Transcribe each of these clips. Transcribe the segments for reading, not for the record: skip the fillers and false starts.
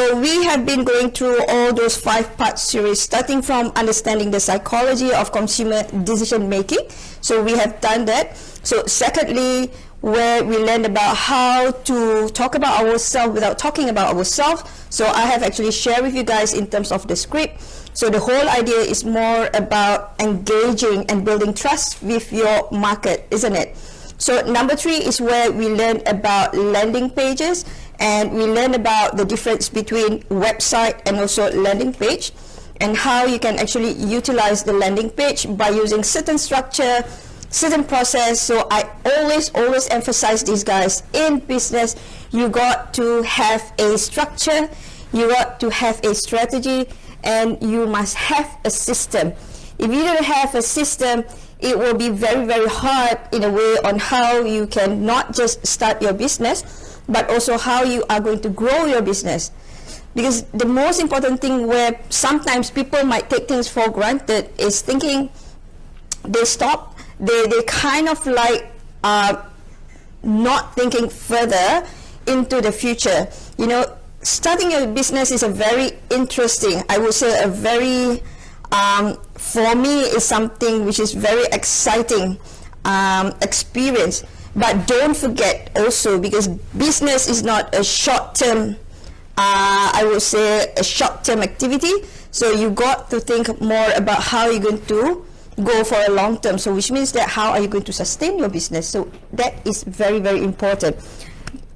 So we have been going through all those 5-part series, starting from understanding the psychology of consumer decision making. So we have done that. So secondly, where we learned about how to talk about ourselves without talking about ourselves. So I have actually shared with you guys in terms of the script. So the whole idea is more about engaging and building trust with your market, isn't it? So number 3 is where we learn about landing pages, and we learn about the difference between website and also landing page, and how you can actually utilize the landing page by using certain structure, certain process. So I always emphasize these guys. In business, you got to have a structure, you got to have a strategy, and you must have a system. If you don't have a system, it will be very, very hard in a way on how you can not just start your business, but also how you are going to grow your business. Because the most important thing where sometimes people might take things for granted is thinking they stop, they kind of like not thinking further into the future. You know, starting a business is a very interesting, I would say a very, for me, is something which is very exciting experience. But don't forget also, because business is not a short-term, I would say a short-term activity. So you got to think more about how you're going to go for a long term. So which means that how are you going to sustain your business? So that is very, very important.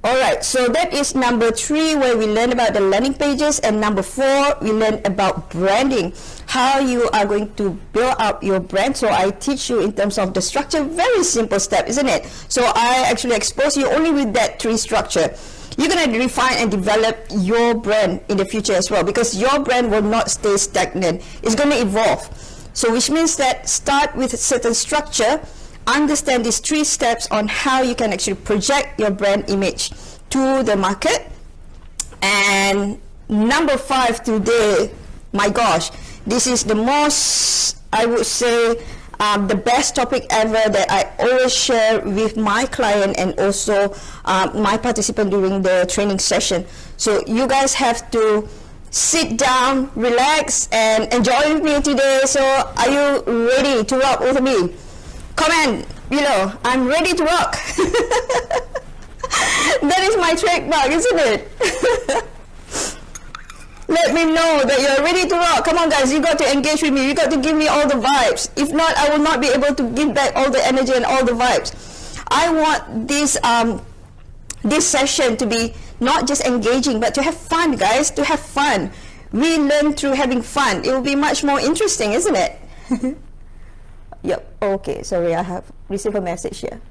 Alright, so that is number 3, where we learn about the landing pages, and number 4, we learn about branding, how you are going to build up your brand. So I teach you in terms of the structure, very simple step, isn't it? So I actually expose you only with that 3 structure. You're going to refine and develop your brand in the future as well, because your brand will not stay stagnant. It's going to evolve. So which means that start with a certain structure, understand these 3 steps on how you can actually project your brand image to the market. And number 5 today, my gosh, this is the most, I would say, the best topic ever that I always share with my client and also my participant during the training session. So you guys have to sit down, relax, and enjoy with me today. So are you ready to rock with me? Comment below, I'm ready to rock. That is my trademark, isn't it? Let me know that you're ready to rock. Come on guys, you got to engage with me. You got to give me all the vibes. If not, I will not be able to give back all the energy and all the vibes. I want this this session to be not just engaging, but to have fun, guys, to have fun. We learn through having fun. It will be much more interesting, isn't it? Yep, okay, sorry, I have received a message here.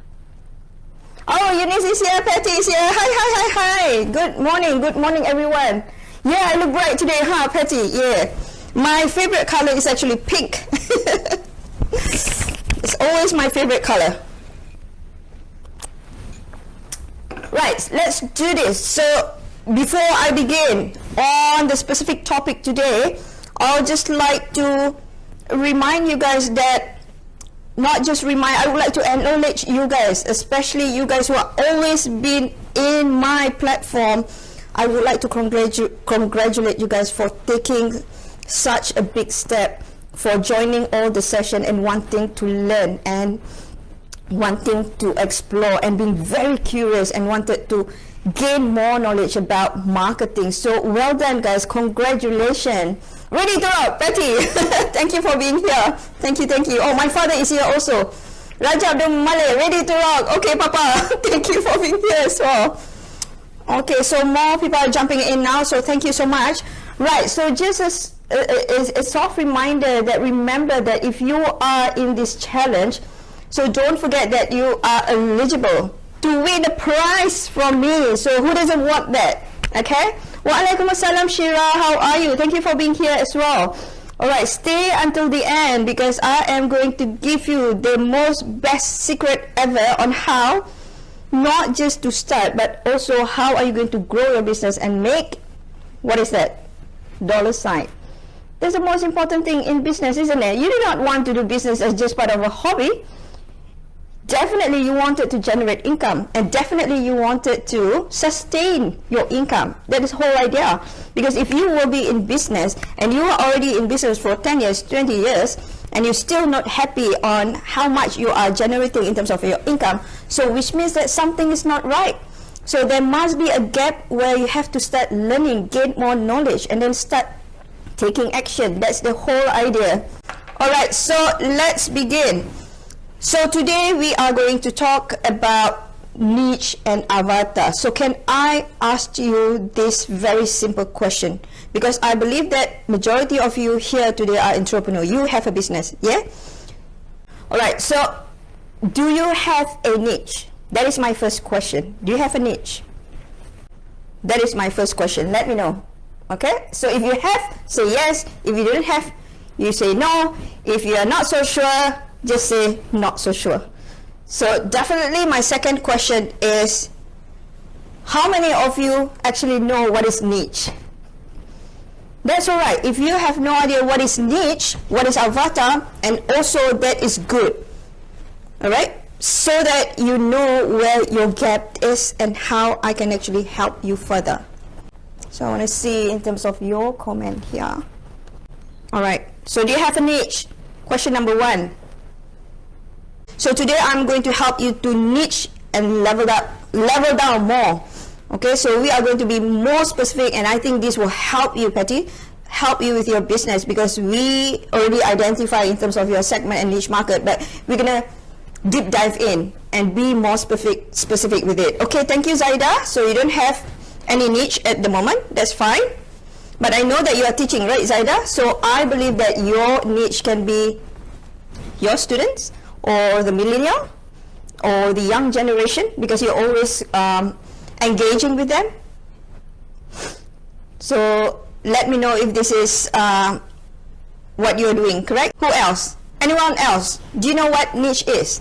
Oh, Eunice is here, Patty is here. Hi. Good morning, everyone. Yeah, I look bright today, huh, Patty? Yeah. My favorite color is actually pink. It's always my favorite color. Right, let's do this. So, before I begin on the specific topic today, I would just like to remind you guys that, not just remind, I would like to acknowledge you guys, especially you guys who have always been in my platform. I would like to congratulate you guys for taking such a big step, for joining all the session and wanting to learn and wanting to explore and being very curious and wanted to gain more knowledge about marketing. So well done, guys. Congratulations. Ready to rock, Patty. Thank you for being here. Thank you. Oh, my father is here also. Rajab the Malay, ready to rock. Okay, Papa. Thank you for being here as well. Okay, so more people are jumping in now, so thank you so much. Right, so just as a soft reminder that remember that if you are in this challenge, so don't forget that you are eligible to win a prize from me. So who doesn't want that? Okay. Waalaikumsalam, Shira. How are you? Thank you for being here as well. All right, stay until the end because I am going to give you the most best secret ever on how not just to start, but also how are you going to grow your business and make, what is that? Dollar sign. That's the most important thing in business, isn't it? You do not want to do business as just part of a hobby. definitely you wanted to generate income, and definitely you wanted to sustain your income. That is the whole idea. Because if you will be in business and you are already in business for 10 years, 20 years, and you're still not happy on how much you are generating in terms of your income, so which means that something is not right. So there must be a gap where you have to start learning, gain more knowledge, and then start taking action. That's the whole idea. Alright, so let's begin. So today we are going to talk about niche and avatar. So can I ask you this very simple question? Because I believe that majority of you here today are entrepreneurs. You have a business, yeah? Alright, so do you have a niche? That is my first question. Do you have a niche? That is my first question. Let me know. Okay? So if you have, say yes. If you don't have, you say no. If you are not so sure, just say not so sure. So definitely my second question is, how many of you actually know what is niche? That's alright. If you have no idea what is niche, what is avatar, and also that is good. Alright? So that you know where your gap is and how I can actually help you further. So I want to see in terms of your comment here. Alright, so do you have a niche? Question number 1. So today I'm going to help you to niche and level down more. Okay, so we are going to be more specific, and I think this will help you, Patty, help you with your business, because we already identify in terms of your segment and niche market, but we're gonna deep dive in and be more specific with it. Okay, thank you, Zaida. So you don't have any niche at the moment, that's fine. But I know that you are teaching, right, Zaida? So I believe that your niche can be your students, or the millennial, or the young generation, because you're always engaging with them. So let me know if this is what you're doing, correct? Who else? Anyone else? Do you know what niche is?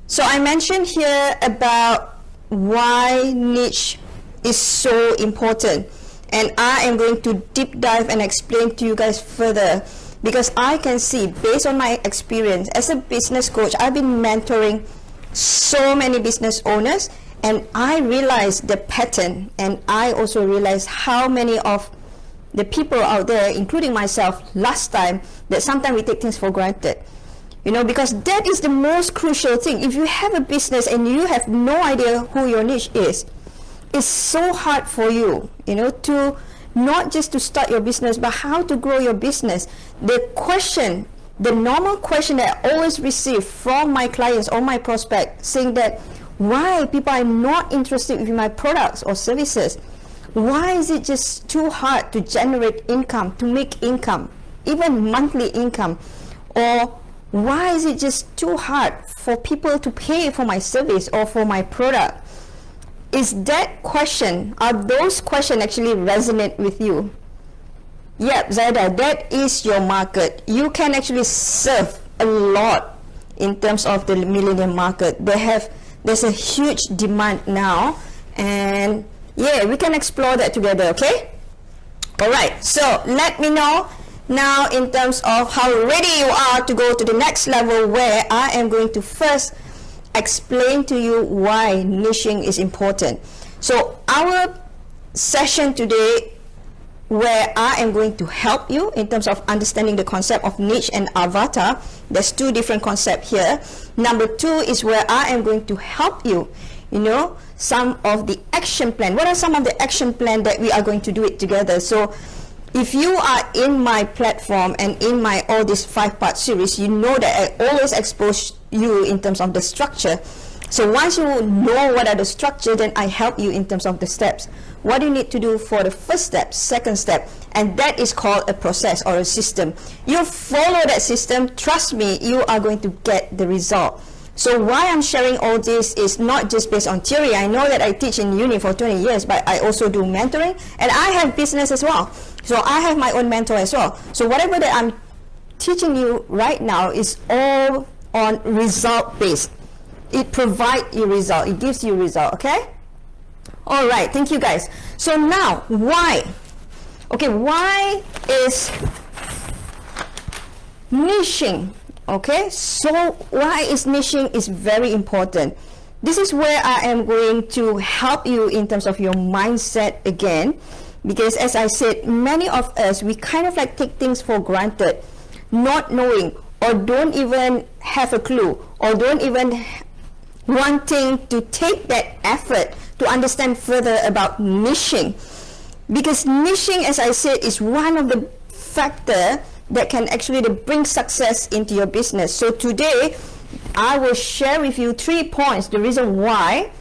So I mentioned here about why niche is so important, and I am going to deep dive and explain to you guys further, because I can see, based on my experience as a business coach, I've been mentoring so many business owners, and I realized the pattern, and I also realized how many of the people out there, including myself last time, that sometimes we take things for granted. You know, because that is the most crucial thing. If you have a business and you have no idea who your niche is, it's so hard for you, you know, to not just to start your business, but how to grow your business. The question, the normal question that I always receive from my clients or my prospects, saying that why people are not interested in my products or services. Why is it just too hard to generate income, to make income, even monthly income? Or why is it just too hard for people to pay for my service or for my product? Is that question, are those questions actually resonate with you? Yep, Zaida, that is your market. You can actually serve a lot in terms of the millennial market. There's a huge demand now, and yeah, we can explore that together, okay? Alright, so let me know now in terms of how ready you are to go to the next level, where I am going to first explain to you why niching is important. So our session today, where I am going to help you in terms of understanding the concept of niche and avatar, there's two different concepts here. Number 2 is where I am going to help you, you know, some of the action plan. What are some of the action plan that we are going to do it together? So if you are in my platform and in my all this 5-part series, you know that I always expose you in terms of the structure. So once you know what are the structure, then I help you in terms of the steps. What do you need to do for the first step, second step, and that is called a process or a system. You follow that system, trust me, you are going to get the result. So why I'm sharing all this is not just based on theory. I know that I teach in uni for 20 years, but I also do mentoring, and I have business as well. So I have my own mentor as well. So whatever that I'm teaching you right now is all on result based. It provides you result, it gives you result, okay? All right, thank you guys. So now, why? Okay, why is niching Okay, so why is niching is very important. This is where I am going to help you in terms of your mindset again, because as I said, many of us, we kind of like take things for granted, not knowing or don't even have a clue or don't even wanting to take that effort to understand further about niching. Because niching, as I said, is one of the factors that can actually bring success into your business. So today, I will share with you 3 points, the reason why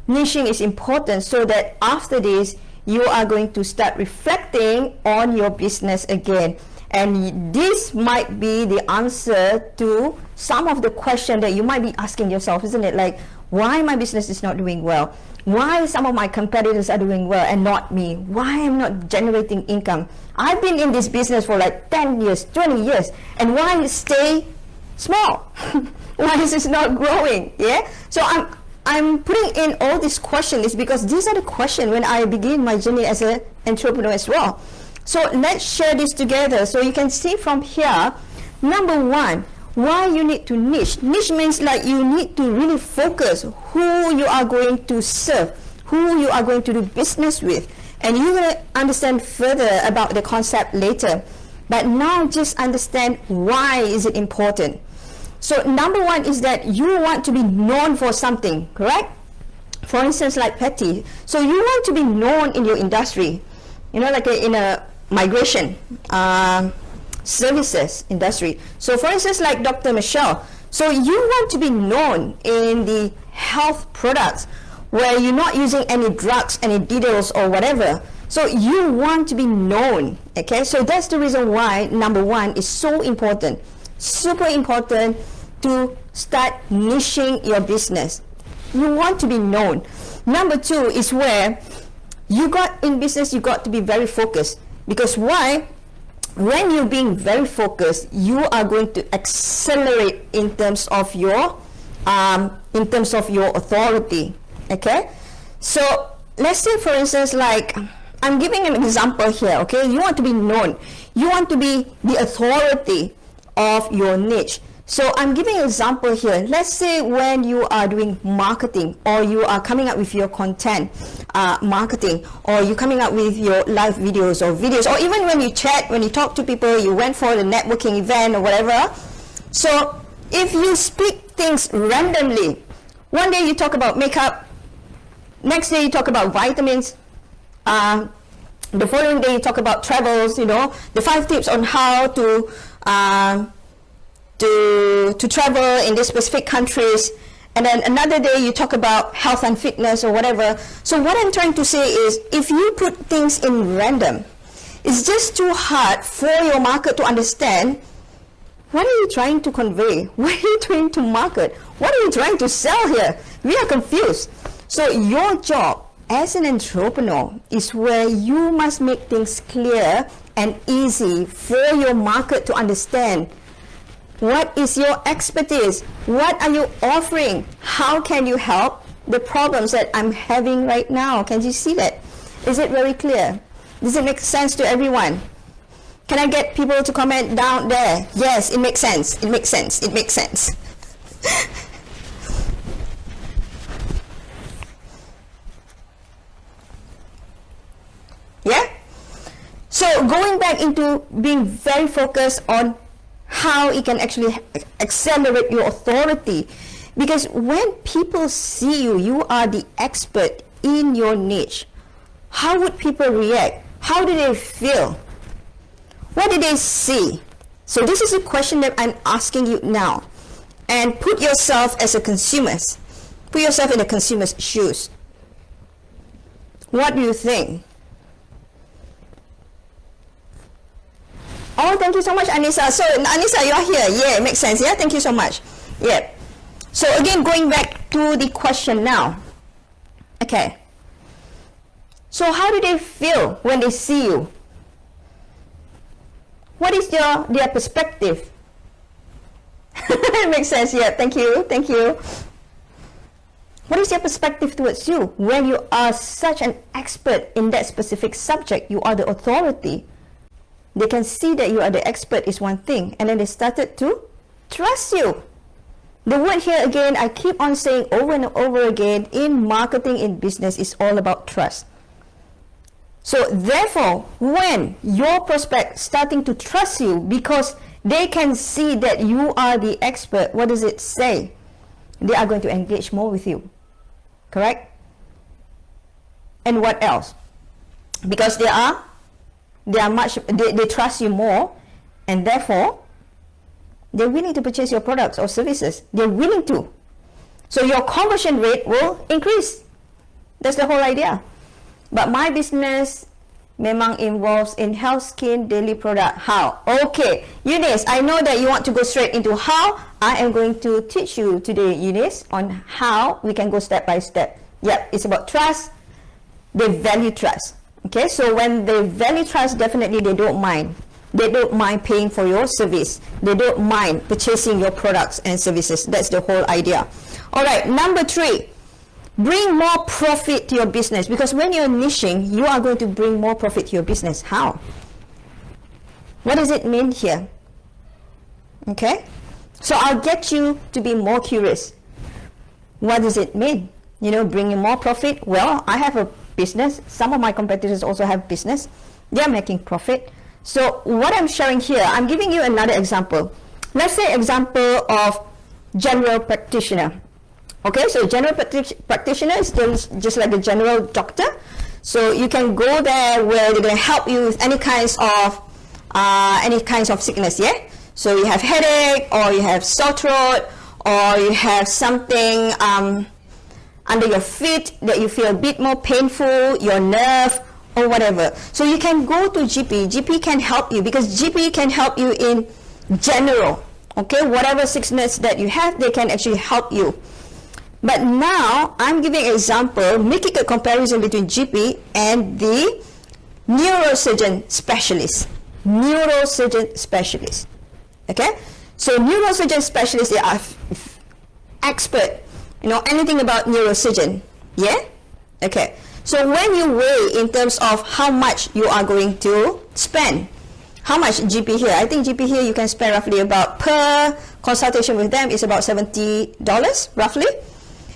niching is important, so that after this, you are going to start reflecting on your business again. And this might be the answer to some of the questions that you might be asking yourself, isn't it? Like, why my business is not doing well? Why some of my competitors are doing well and not me? Why I'm not generating income? I've been in this business for like 10 years, 20 years, and why stay small? Why is this not growing? Yeah. So I'm putting in all these questions because these are the questions when I begin my journey as an entrepreneur as well. So let's share this together. So you can see from here, number one, why you need to niche. Niche means like you need to really focus who you are going to serve, who you are going to do business with, and you're going to understand further about the concept later. But now just understand why is it important. So number one is that you want to be known for something, correct? For instance, like Patty. So you want to be known in your industry, you know, like in a migration services industry. So for instance, like Dr. Michelle. So you want to be known in the health products where you're not using any drugs, any needles or whatever. So you want to be known, okay? So that's the reason why number one is so important, super important to start niching your business. You want to be known. Number two is where you got in business, you got to be very focused. Because why? When you're being very focused, you are going to accelerate in terms of your authority. Okay, so let's say for instance, like I'm giving an example here. Okay, you want to be known, you want to be the authority of your niche. So I'm giving an example here. Let's say when you are doing marketing, or you are coming up with your content marketing, or you're coming up with your live videos, or even when you chat, when you talk to people, you went for the networking event or whatever. So if you speak things randomly, one day you talk about makeup, next day you talk about vitamins, the following day you talk about travels, you know, the 5 tips on how to travel in these specific countries, and then another day you talk about health and fitness or whatever. So what I'm trying to say is, if you put things in random, it's just too hard for your market to understand what are you trying to convey, what are you trying to market, what are you trying to sell here. We are confused. So your job as an entrepreneur is where you must make things clear and easy for your market to understand. What is your expertise? What are you offering? How can you help the problems that I'm having right now? Can you see that? Is it very clear? Does it make sense to everyone? Can I get people to comment down there? Yes, it makes sense. It makes sense. It makes sense. Yeah? So going back into being very focused on how it can actually accelerate your authority, because when people see you, you are the expert in your niche. How would people react? How do they feel? What do they see? So this is a question that I'm asking you now, and put yourself as a consumer. Put yourself in the consumer's shoes. What do you think? Oh, thank you so much, Anissa. So, Anissa, you are here. Yeah, it makes sense. Yeah, thank you so much. Yeah. So, again, going back to the question now. Okay. So, how do they feel when they see you? What is their perspective? It makes sense. Yeah, thank you. Thank you. What is their perspective towards you when you are such an expert in that specific subject? You are the authority. They can see that you are the expert is one thing, and then they started to trust you. The word here again, I keep on saying over and over again, in marketing, in business, is all about trust. So therefore, when your prospect starting to trust you because they can see that you are the expert, what does it say? They are going to engage more with you. Correct? And what else? Because they trust you more, and therefore they're willing to purchase your products or services. They're willing to. So your conversion rate will increase. That's the whole idea. But my business memang involves in health, skin, daily product. How? Okay, Eunice, I know that you want to go straight into how. I am going to teach you today, Eunice, on how we can go step by step. Yep, it's about trust. They value trust. Okay, so when they value trust, definitely they don't mind. They don't mind paying for your service. They don't mind purchasing your products and services. That's the whole idea. All right, number 3. Bring more profit to your business, because when you're niching, you are going to bring more profit to your business. How? What does it mean here? Okay, so I'll get you to be more curious. What does it mean? Bringing more profit. Well, I have a business. Some of my competitors also have business. They're making profit. So what I'm sharing here, I'm giving you another example. Let's say example of general practitioner. Okay, so general practitioner is just like a general doctor. So you can go there where they're going to help you with any kinds of sickness, yeah? So you have headache, or you have sore throat, or you have something under your feet that you feel a bit more painful, your nerve, or whatever. So you can go to GP. GP can help you, because GP can help you in general. Okay, whatever sickness that you have, they can actually help you. But now, I'm giving an example, making a comparison between GP and the neurosurgeon specialist. Neurosurgeon specialist. Okay? So neurosurgeon specialists, they are expert. Anything about neurosurgeon. Yeah? Okay. So when you weigh in terms of how much you are going to spend, how much GP here? I think GP here you can spend roughly about, per consultation with them, is about $70 roughly.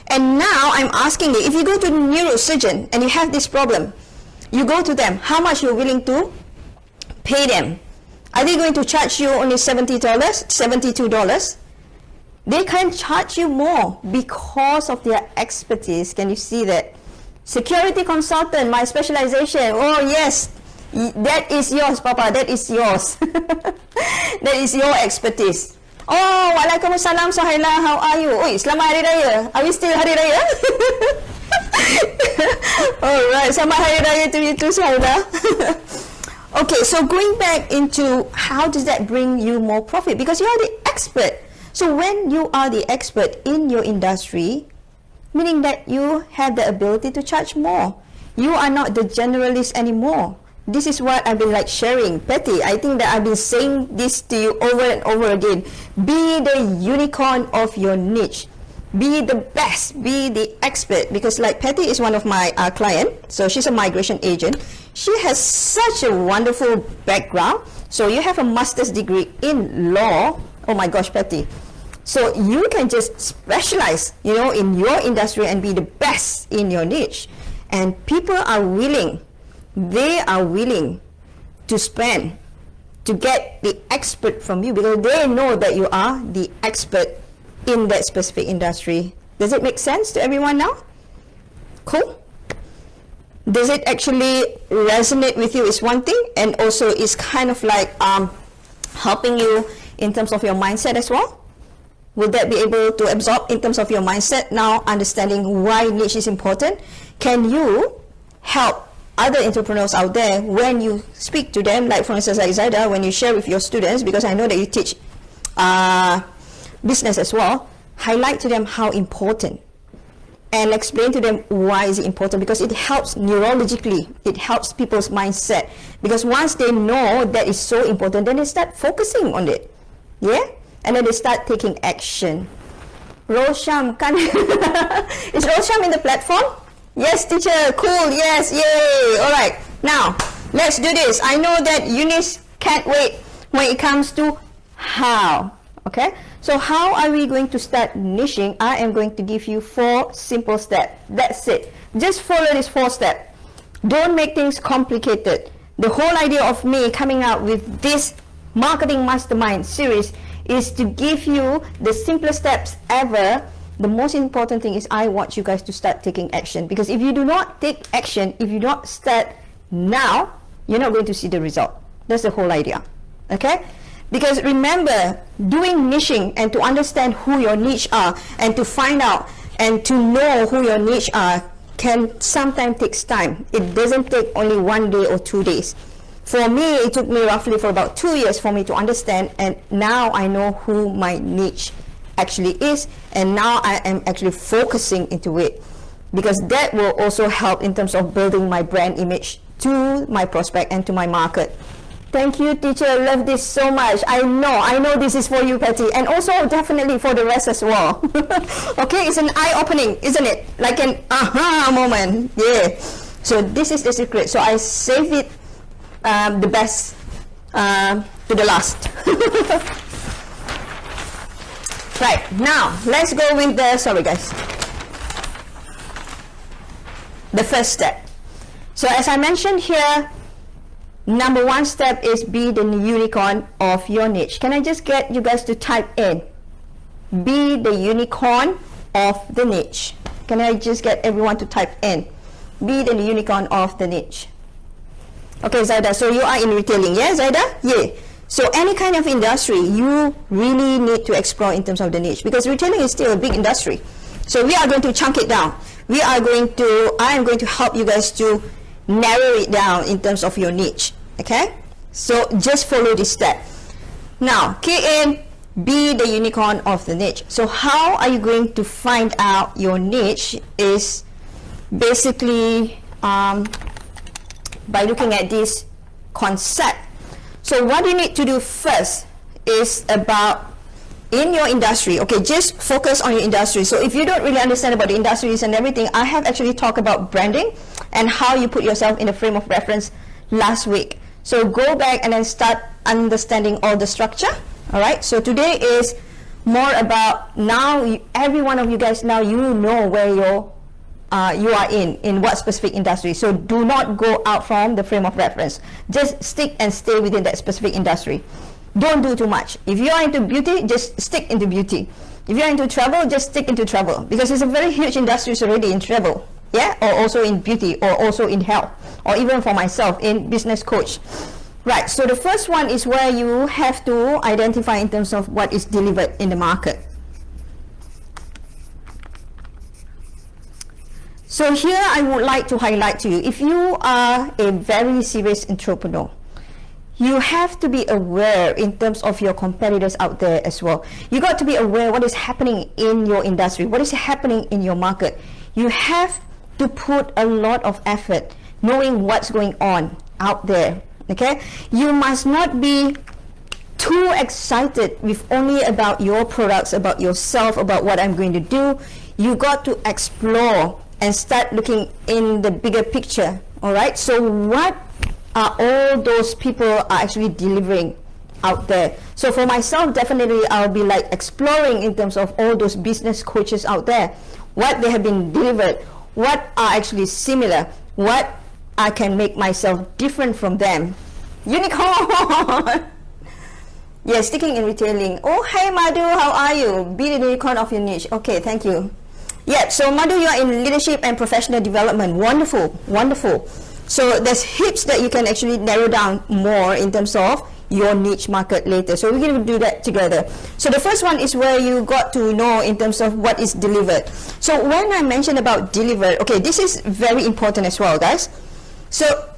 And now I'm asking you, if you go to the neurosurgeon and you have this problem, you go to them, how much you're willing to pay them? Are they going to charge you only $70, $72? They can charge you more because of their expertise. Can you see that? Security consultant, my specialization. Oh yes, that is yours, Papa. That is yours. That is your expertise. Oh, waalaikumsalam Sahila. How are you? Oi, selamat Hari Raya. Are we still Hari Raya? Alright, selamat Hari Raya to you too, Sahila. Okay, so going back into how does that bring you more profit? Because you are the expert. So when you are the expert in your industry, meaning that you have the ability to charge more. You are not the generalist anymore. This is what I've been sharing. Patty, I think that I've been saying this to you over and over again. Be the unicorn of your niche. Be the best. Be the expert. Because Patty is one of my clients. So she's a migration agent. She has such a wonderful background. So you have a master's degree in law. Oh my gosh, Patty. So you can just specialize, in your industry and be the best in your niche. And people are willing. They are willing to spend to get the expert from you, because they know that you are the expert in that specific industry. Does it make sense to everyone now? Cool. Does it actually resonate with you is one thing, and also it's kind of helping you in terms of your mindset as well. Will that be able to absorb in terms of your mindset now, understanding why niche is important? Can you help other entrepreneurs out there when you speak to them, like for instance, like Zaida, when you share with your students, because I know that you teach business as well, highlight to them how important and explain to them why is it important, because it helps neurologically, it helps people's mindset, because once they know that is so important, then they start focusing on it, yeah, and then they start taking action. Rosham, is Rosham in the platform? Yes, teacher, cool, yes, yay. All right, now let's do this. I know that Eunice can't wait when it comes to how. Okay, So how are we going to start niching? I am going to give you 4 simple steps. That's it. Just follow these 4 steps. Don't make things complicated. The whole idea of me coming out with this Marketing Mastermind series is to give you the simplest steps ever. The most important thing is I want you guys to start taking action, because if you do not take action, if you don't start now, you're not going to see the result. That's the whole idea. Okay? Because remember, doing niching and to understand who your niche are and to find out and to know who your niche are can sometimes take time. It doesn't take only 1 day or 2 days. For me, it took me roughly for about 2 years for me to understand, and now I know who my niche actually is, and now I am actually focusing into it, because that will also help in terms of building my brand image to my prospect and to my market. Thank you, teacher. I love this so much. I know this is for you, Patty, and also definitely for the rest as well. Okay, it's an eye-opening, isn't it? Like an aha moment. Yeah. So this is the secret. So I save it the best to the last. Right, now let's go with the, sorry guys, the first step. So as I mentioned here, number 1 step is be the unicorn of your niche. Can I just get you guys to type in, be the unicorn of the niche? Can I just get everyone to type in, be the unicorn of the niche? Okay, Zaida, so you are in retailing, yeah, Zaida? Yeah. So any kind of industry, you really need to explore in terms of the niche, because retailing is still a big industry. So we are going to chunk it down. I am going to help you guys to narrow it down in terms of your niche. Okay? So just follow this step. Now, key in, be the unicorn of the niche. So how are you going to find out your niche is basically by looking at this concept. So what you need to do first is about in your industry. Okay, just focus on your industry. So if you don't really understand about the industries and everything, I have actually talked about branding and how you put yourself in a frame of reference last week. So go back and then start understanding all the structure. All right, so today is more about now every one of you guys, now you know where you are in what specific industry. So do not go out from the frame of reference. Just stick and stay within that specific industry. Don't do too much. If you are into beauty, just stick into beauty. If you're into travel, just stick into travel, because it's a very huge industry already in travel, yeah, or also in beauty, or also in health, or even for myself in business coach. Right, so the first one is where you have to identify in terms of what is delivered in the market. So here I would like to highlight to you, if you are a very serious entrepreneur, you have to be aware in terms of your competitors out there as well. You got to be aware what is happening in your industry, what is happening in your market. You have to put a lot of effort knowing what's going on out there. Okay, you must not be too excited with only about your products, about yourself, about what I'm going to do. You got to explore and start looking in the bigger picture. All right, so what are all those people are actually delivering out there? So for myself, definitely I'll be like exploring in terms of all those business coaches out there, what they have been delivered, what are actually similar, what I can make myself different from them. Unicorn! Yeah, sticking in retailing. Oh, hey Madhu, how are you? Be the unicorn of your niche. Okay, thank you. Yeah, so Madhu, you are in leadership and professional development. Wonderful, wonderful. So there's heaps that you can actually narrow down more in terms of your niche market later. So we're going to do that together. So the first one is where you got to know in terms of what is delivered. So when I mentioned about delivered, okay, this is very important as well, guys. So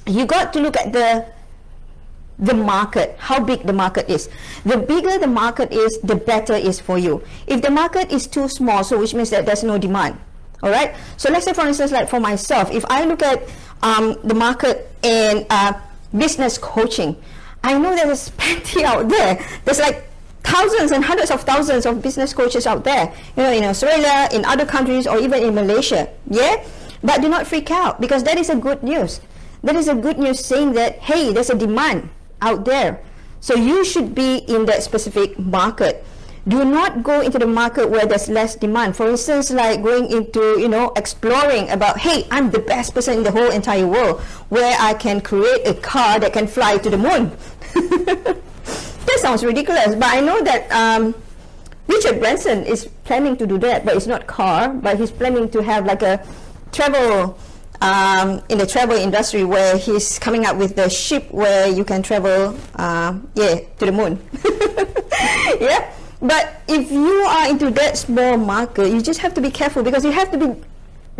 you got to look at the market, how big the market is. The bigger the market is, the better it is for you. If the market is too small, so which means that there's no demand. All right. So let's say, for instance, like for myself, if I look at the market in business coaching, I know there's plenty out there. There's like thousands and hundreds of thousands of business coaches out there, you know, in Australia, in other countries, or even in Malaysia. Yeah. But do not freak out, because that is a good news. That is a good news saying that, hey, there's a demand out there. So you should be in that specific market. Do not go into the market where there's less demand. For instance, like going into, exploring about, hey, I'm the best person in the whole entire world, where I can create a car that can fly to the moon. That sounds ridiculous, but I know that Richard Branson is planning to do that, but it's not car, but he's planning to have like a travel, in the travel industry, where he's coming up with the ship where you can travel, to the moon. Yeah. But if you are into that small market, you just have to be careful, because you have to be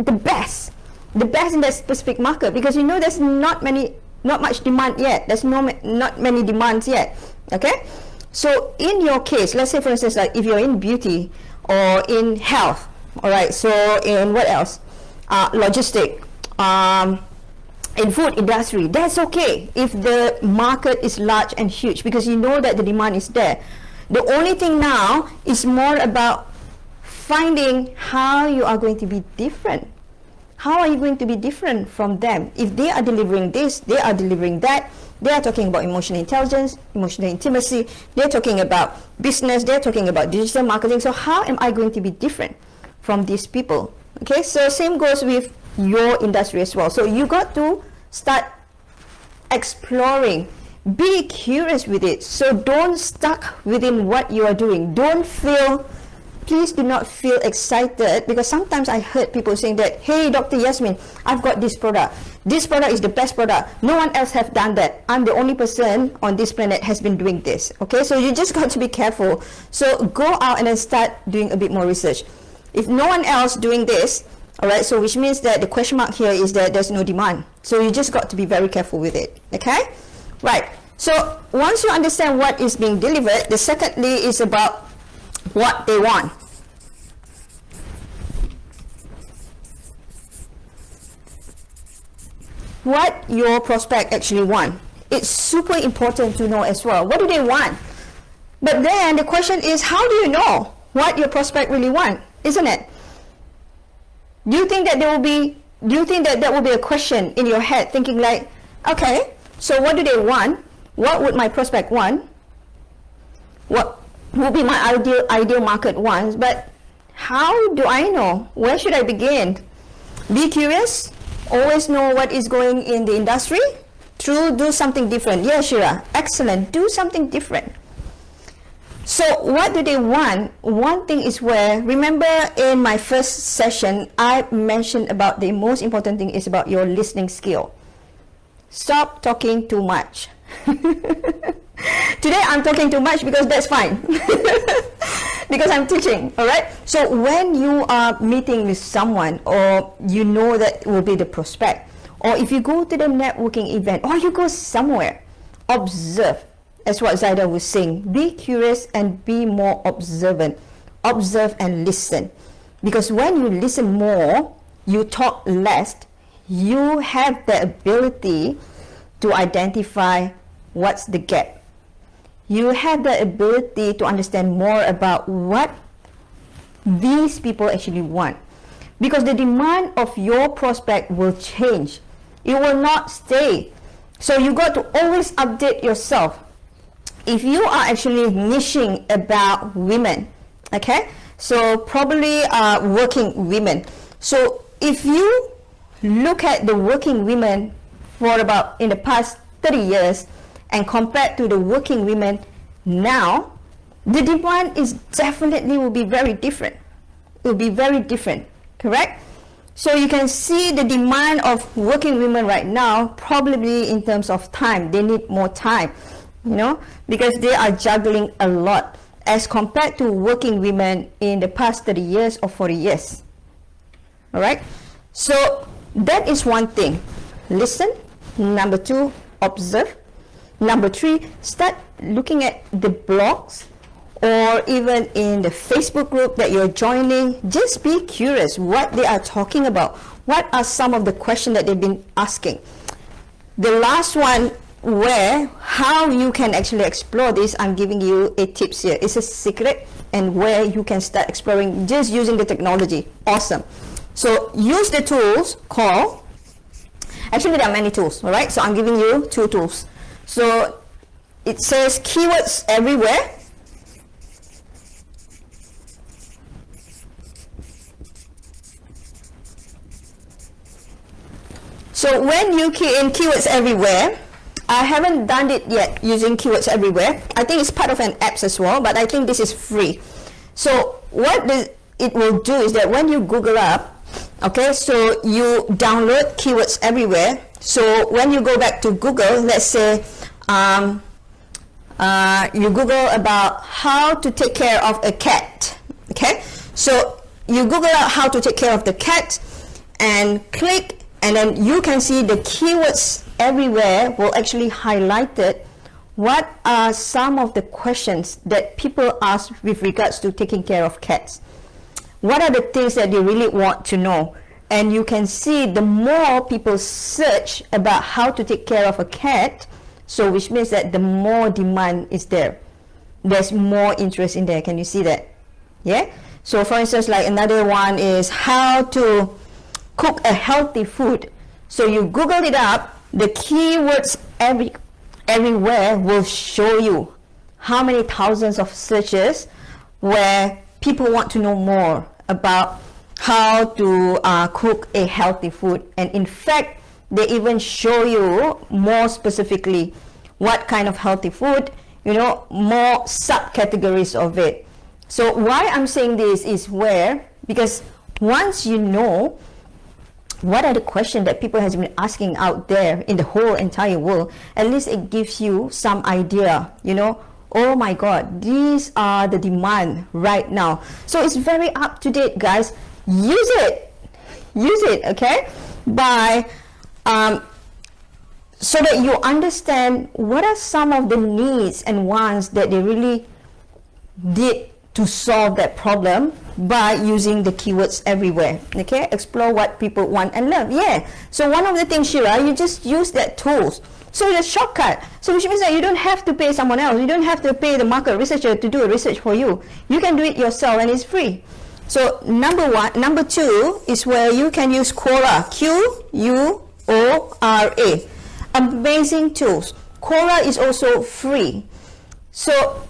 the best in that specific market, because there's not much demand yet. There's not many demands yet. Okay, so in your case, let's say for instance, like if you're in beauty or in health, all right. So in what else? Logistic, in food industry, that's okay if the market is large and huge, because you know that the demand is there. The only thing now is more about finding how you are going to be different. How are you going to be different from them? If they are delivering this, they are delivering that, they are talking about emotional intelligence, emotional intimacy, they're talking about business, they're talking about digital marketing. So how am I going to be different from these people? Okay, so same goes with your industry as well. So you got to start exploring. Be curious with it. So don't stuck within what you are doing. Please do not feel excited, because sometimes I heard people saying that, hey, Dr. Yasmin, I've got this product. This product is the best product. No one else have done that. I'm the only person on this planet has been doing this. Okay, so you just got to be careful. So go out and then start doing a bit more research. If no one else doing this, all right, so which means that the question mark here is that there's no demand. So you just got to be very careful with it. Okay. Right, so once you understand what is being delivered, the secondly is about what they want. What your prospect actually want. It's super important to know as well. What do they want? But then the question is, how do you know what your prospect really want, isn't it? Do you think that that will be a question in your head, thinking like, okay, so what do they want? What would my prospect want? What would be my ideal market wants? But how do I know? Where should I begin? Be curious. Always know what is going in the industry. True, do something different. Yeah, Shira, excellent. Do something different. So what do they want? One thing is where, remember in my first session, I mentioned about the most important thing is about your listening skill. Stop talking too much. Today I'm talking too much because that's fine. Because I'm teaching, all right? So when you are meeting with someone, or you know that will be the prospect, or if you go to the networking event, or you go somewhere, observe. As what Zaida was saying, be curious and be more observant. Observe and listen. Because when you listen more, you talk less, you have the ability to identify what's the gap. You have the ability to understand more about what these people actually want. Because the demand of your prospect will change. It will not stay. So you got to always update yourself. If you are actually niching about women, okay, so probably working women. So if you look at the working women for about in the past 30 years and compared to the working women now, the demand is definitely will be very different. It will be very different, correct? So you can see the demand of working women right now, probably in terms of time, they need more time. Because they are juggling a lot as compared to working women in the past 30 years or 40 years. All right. So that is one thing. Listen. Number 2, observe. Number 3, start looking at the blogs or even in the Facebook group that you're joining. Just be curious what they are talking about. What are some of the questions that they've been asking? The last one, how you can actually explore this, I'm giving you a tips here. It's a secret, and where you can start exploring just using the technology. Awesome. So use the tools called, actually there are many tools, all right? So I'm giving you 2 tools. So it says keywords everywhere. So when you key in keywords everywhere, I haven't done it yet using keywords everywhere. I think it's part of an apps as well, but I think this is free. So what it will do is that when you Google up, okay, so you download keywords everywhere. So when you go back to Google, let's say you Google about how to take care of a cat, okay? So you Google out how to take care of the cat and click, and then you can see the keywords everywhere will actually highlight it. What are some of the questions that people ask with regards to taking care of cats? What are the things that they really want to know? And you can see the more people search about how to take care of a cat, so which means that the more demand is there. There's more interest in there. Can you see that? Yeah? So for instance, like another one is how to cook a healthy food. So you Google it up, the keywords everywhere will show you how many thousands of searches where people want to know more about how to cook a healthy food. And in fact, they even show you more specifically what kind of healthy food, you know, more subcategories of it. So why I'm saying this is because once you know what are the questions that people has been asking out there in the whole entire world, at least it gives you some idea, you know, oh my God, these are the demand right now. So it's very up to date, guys. Use it, okay, by so that you understand what are some of the needs and wants that they really did to solve that problem by using the keywords everywhere. Okay, explore what people want and love. Yeah, so one of the things, Shira, you just use that tools. So it's a shortcut. So which means that you don't have to pay someone else. You don't have to pay the market researcher to do a research for you. You can do it yourself and it's free. So number two is where you can use Quora, Quora. Amazing tools. Quora is also free. So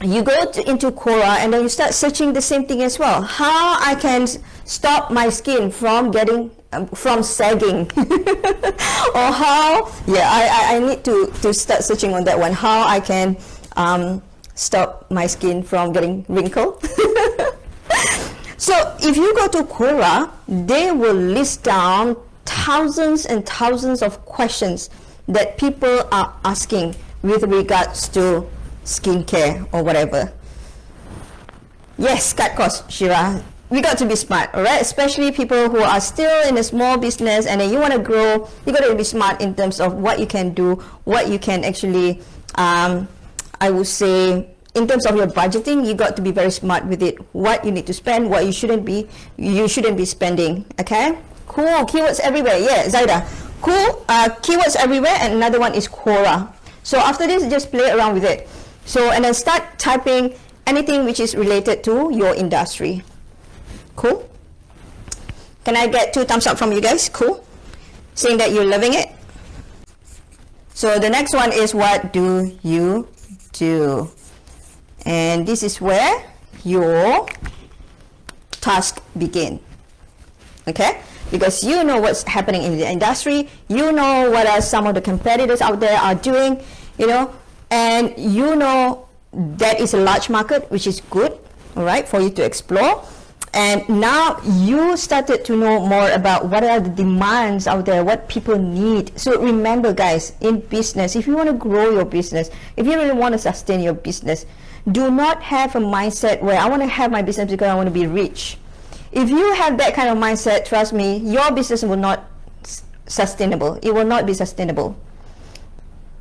you go into Quora and then you start searching the same thing as well. How I can stop my skin from getting from sagging or how I need to start searching on that one, how I can stop my skin from getting wrinkled. So if you go to Quora, they will list down thousands and thousands of questions that people are asking with regards to skincare or whatever. Yes, cut cost, Shira. We got to be smart, all right? Especially people who are still in a small business and then you want to grow, you got to be smart in terms of what you can do, what you can actually, I would say, in terms of your budgeting, you got to be very smart with it. What you need to spend, what you shouldn't be spending, okay? Cool, keywords everywhere. Yeah, Zaida. Cool, keywords everywhere, and another one is Quora. So after this, just play around with it. So, and then start typing anything which is related to your industry. Cool? Can I get 2 thumbs up from you guys? Cool? Saying that you're loving it. So the next one is, what do you do? And this is where your task begin. Okay? Because you know what's happening in the industry, you know what are some of the competitors out there are doing, you know, and you know that is a large market, which is good, all right, for you to explore. And now you started to know more about what are the demands out there, what people need. So remember, guys, in business, if you want to grow your business, if you really want to sustain your business, do not have a mindset where I want to have my business because I want to be rich. If you have that kind of mindset, trust me, your business will not sustainable. It will not be sustainable.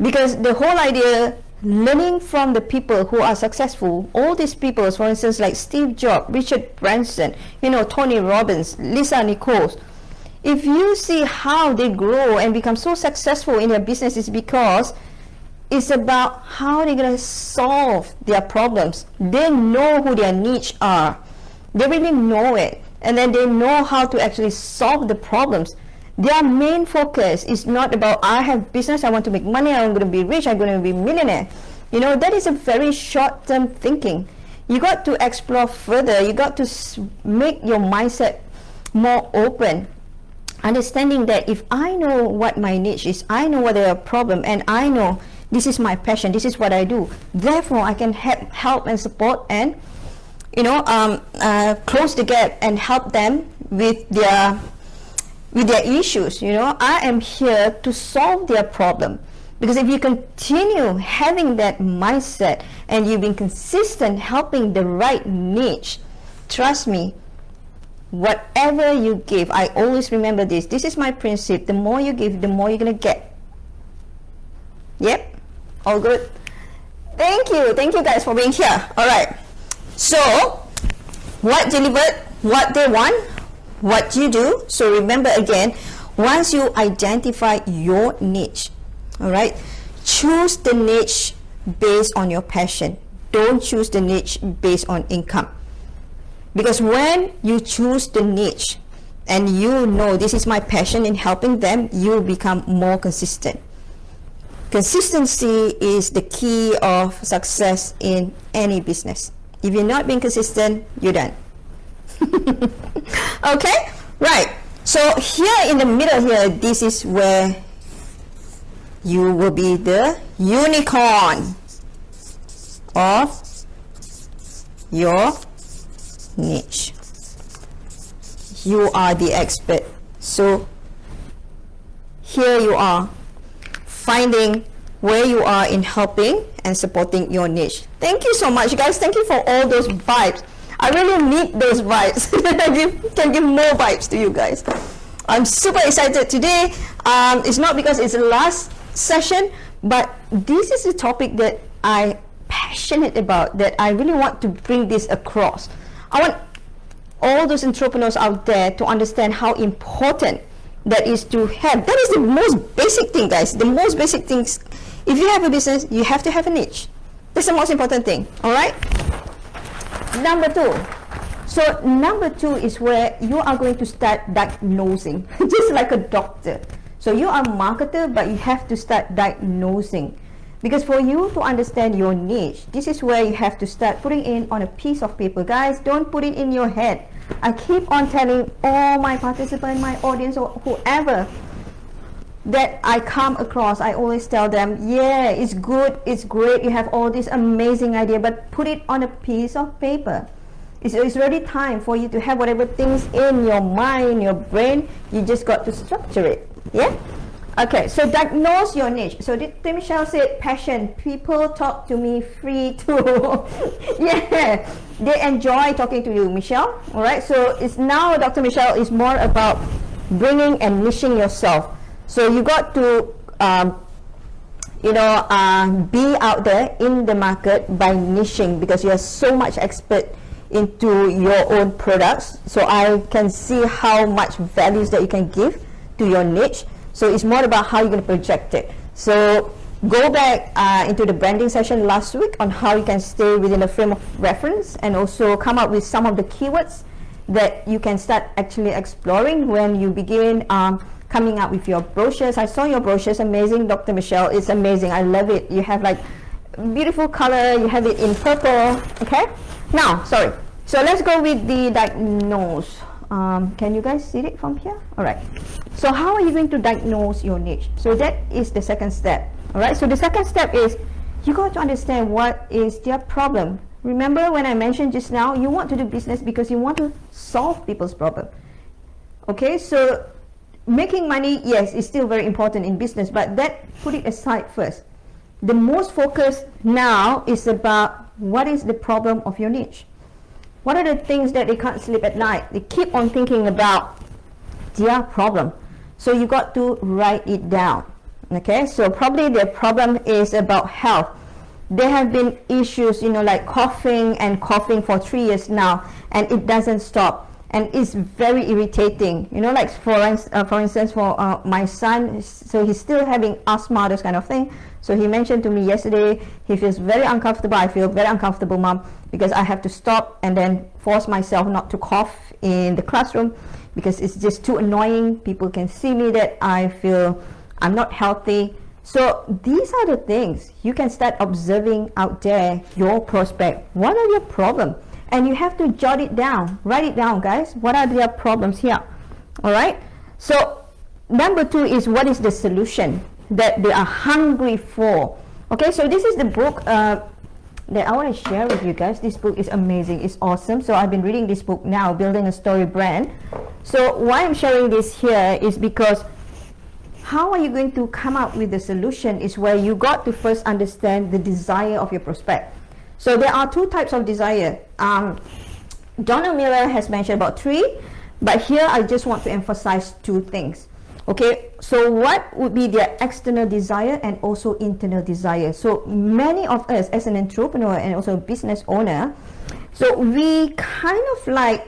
Because the whole idea, learning from the people who are successful, all these people, for instance, like Steve Jobs, Richard Branson, you know, Tony Robbins, Lisa Nichols, if you see how they grow and become so successful in their business, it's because it's about how they're going to solve their problems. They know who their niche are. They really know it. And then they know how to actually solve the problems. Their main focus is not about, I have business, I want to make money, I'm going to be rich, I'm going to be millionaire. You know, that is a very short-term thinking. You got to explore further. You got to make your mindset more open. understanding that if I know what my niche is, I know what their problem, and I know this is my passion, this is what I do, therefore I can help and support and close the gap and help them with their issues. I am here to solve their problem. Because if you continue having that mindset and you've been consistent helping the right niche, trust me, whatever you give, I always remember this is my principle: the more you give, the more you're gonna get. Yep, all good. Thank you guys for being here. All right, so what delivered, what they want, what you do. So remember again, once you identify your niche, all right, choose the niche based on your passion. Don't choose the niche based on income. Because when you choose the niche and you know this is my passion in helping them, you become more consistent. Consistency is the key of success in any business. If you're not being consistent, you're done. Okay, right. So here in the middle here, this is where you will be the unicorn of your niche. You are the expert. So here you are, finding where you are in helping and supporting your niche. Thank you so much, guys. Thank you for all those vibes. I really need those vibes. I can give more vibes to you guys. I'm super excited today. It's not because it's the last session, but this is a topic that I'm passionate about, that I really want to bring this across. I want all those entrepreneurs out there to understand how important that is to have. That is the most basic thing, guys. The most basic things. If you have a business, you have to have a niche. That's the most important thing. All right. Number two. So number two is where you are going to start diagnosing, just like a doctor. So you are a marketer, but you have to start diagnosing. Because for you to understand your niche, this is where you have to start putting in on a piece of paper. Guys, don't put it in your head. I keep on telling all my participants, my audience, or whoever that I come across, I always tell them, yeah, it's good, it's great, you have all this amazing idea, but put it on a piece of paper. It's already time for you to have whatever things in your mind, your brain, you just got to structure it. Yeah? Okay, so diagnose your niche. So Dr. Michelle said passion. People talk to me free too. Yeah, they enjoy talking to you, Michelle. All right, so it's now Dr. Michelle is more about bringing and niching yourself. So you got to, be out there in the market by niching, because you are so much expert into your own products. So I can see how much values that you can give to your niche. So it's more about how you're going to project it. So go back into the branding session last week on how you can stay within a frame of reference, and also come up with some of the keywords that you can start actually exploring when you begin coming up with your brochures. I saw your brochures, amazing, Dr. Michelle. It's amazing. I love it. You have like beautiful color. You have it in purple. Okay. Now, sorry. So let's go with the diagnose. Can you guys see it from here? All right. So how are you going to diagnose your niche? So that is the second step. All right. So the second step is you got to understand what is their problem. Remember when I mentioned just now, you want to do business because you want to solve people's problem. Okay. So making money, yes, is still very important in business, but that put it aside first. The most focus now is about what is the problem of your niche. What are the things that they can't sleep at night? They keep on thinking about their problem. So you got to write it down. Okay, so probably their problem is about health. There have been issues, like coughing for 3 years now, and it doesn't stop. And it's very irritating. Like for instance, for my son, so he's still having asthma, this kind of thing. So he mentioned to me yesterday, he feels very uncomfortable. I feel very uncomfortable, Mom, because I have to stop and then force myself not to cough in the classroom, because it's just too annoying. People can see me that I feel I'm not healthy. So these are the things you can start observing out there, your prospect. What are your problems? And you have to jot it down, write it down, guys. What are their problems here? All right. So number 2 is, what is the solution that they are hungry for? Okay, so this is the book that I want to share with you guys. This book is amazing. It's awesome. So I've been reading this book now, Building a Story Brand. So why I'm sharing this here is because how are you going to come up with the solution is where you got to first understand the desire of your prospect. So there are 2 types of desire. Donald Miller has mentioned about 3, but here I just want to emphasize 2 things. Okay, so what would be their external desire and also internal desire? So many of us as an entrepreneur and also a business owner, so we kind of like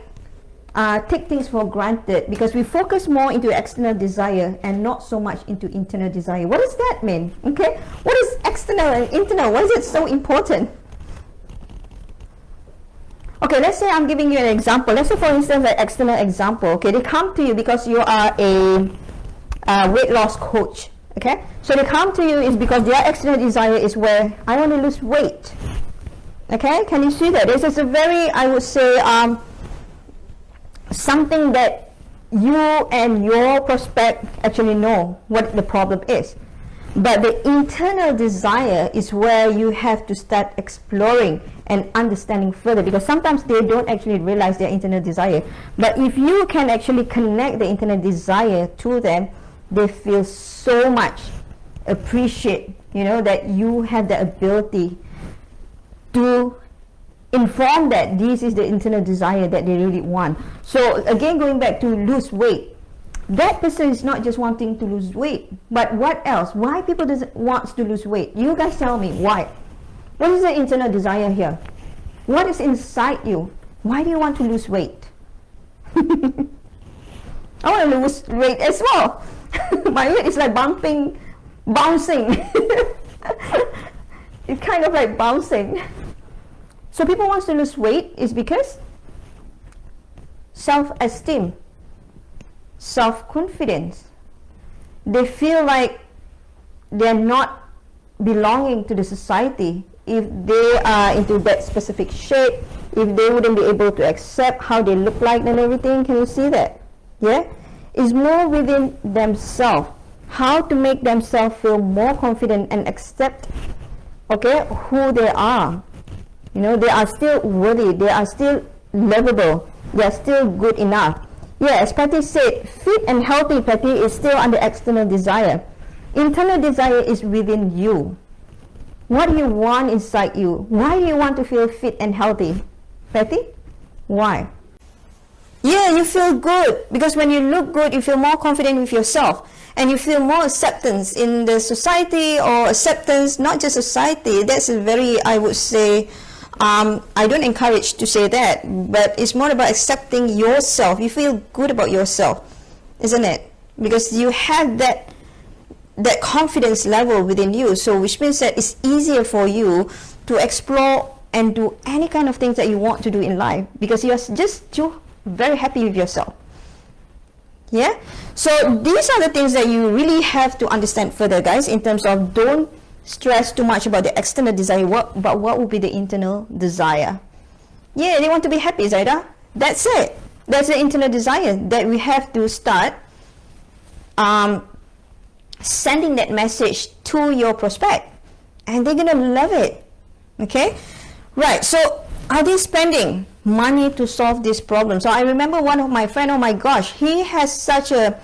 take things for granted because we focus more into external desire and not so much into internal desire. What does that mean? Okay, what is external and internal? Why is it so important? Okay, let's say I'm giving you an example. Let's say, for instance, an external example. Okay, they come to you because you are a weight loss coach. Okay, so they come to you is because their external desire is where I want to lose weight. Okay, can you see that? This is a very, I would say, something that you and your prospect actually know what the problem is. But the internal desire is where you have to start exploring and understanding further, because sometimes they don't actually realize their internal desire. But if you can actually connect the internal desire to them, they feel so much appreciate, you know, that you have the ability to inform that this is the internal desire that they really want. So again, going back to lose weight, that person is not just wanting to lose weight, but what else? Why people wants to lose weight? You guys tell me why. What is the internal desire here? What is inside you? Why do you want to lose weight? I want to lose weight as well. My weight is like bouncing. It's kind of like bouncing. So people want to lose weight is because self-esteem, self-confidence. They feel like they're not belonging to the society if they are into that specific shape, if they wouldn't be able to accept how they look like and everything. Can you see that? Yeah? It's more within themselves. How to make themselves feel more confident and accept, okay, who they are. You know, they are still worthy, they are still lovable, they are still good enough. Yeah, as Patty said, fit and healthy, Patty, is still under external desire. Internal desire is within you. What do you want inside you? Why do you want to feel fit and healthy? Patty? Why? Yeah, you feel good because when you look good, you feel more confident with yourself and you feel more acceptance in the society, or acceptance, not just society. That's a very, I would say, I don't encourage to say that, but it's more about accepting yourself. You feel good about yourself, isn't it? Because you have that confidence level within you, so which means that it's easier for you to explore and do any kind of things that you want to do in life because you're just too very happy with yourself. Yeah, so these are the things that you really have to understand further, guys, in terms of don't stress too much about the external desire, but what would be the internal desire? Yeah, they want to be happy, Zaida. That's it. That's the internal desire that we have to start sending that message to your prospect, and they're gonna love it. Okay, right? So are they spending money to solve this problem? So I remember one of my friend, oh my gosh, he has such a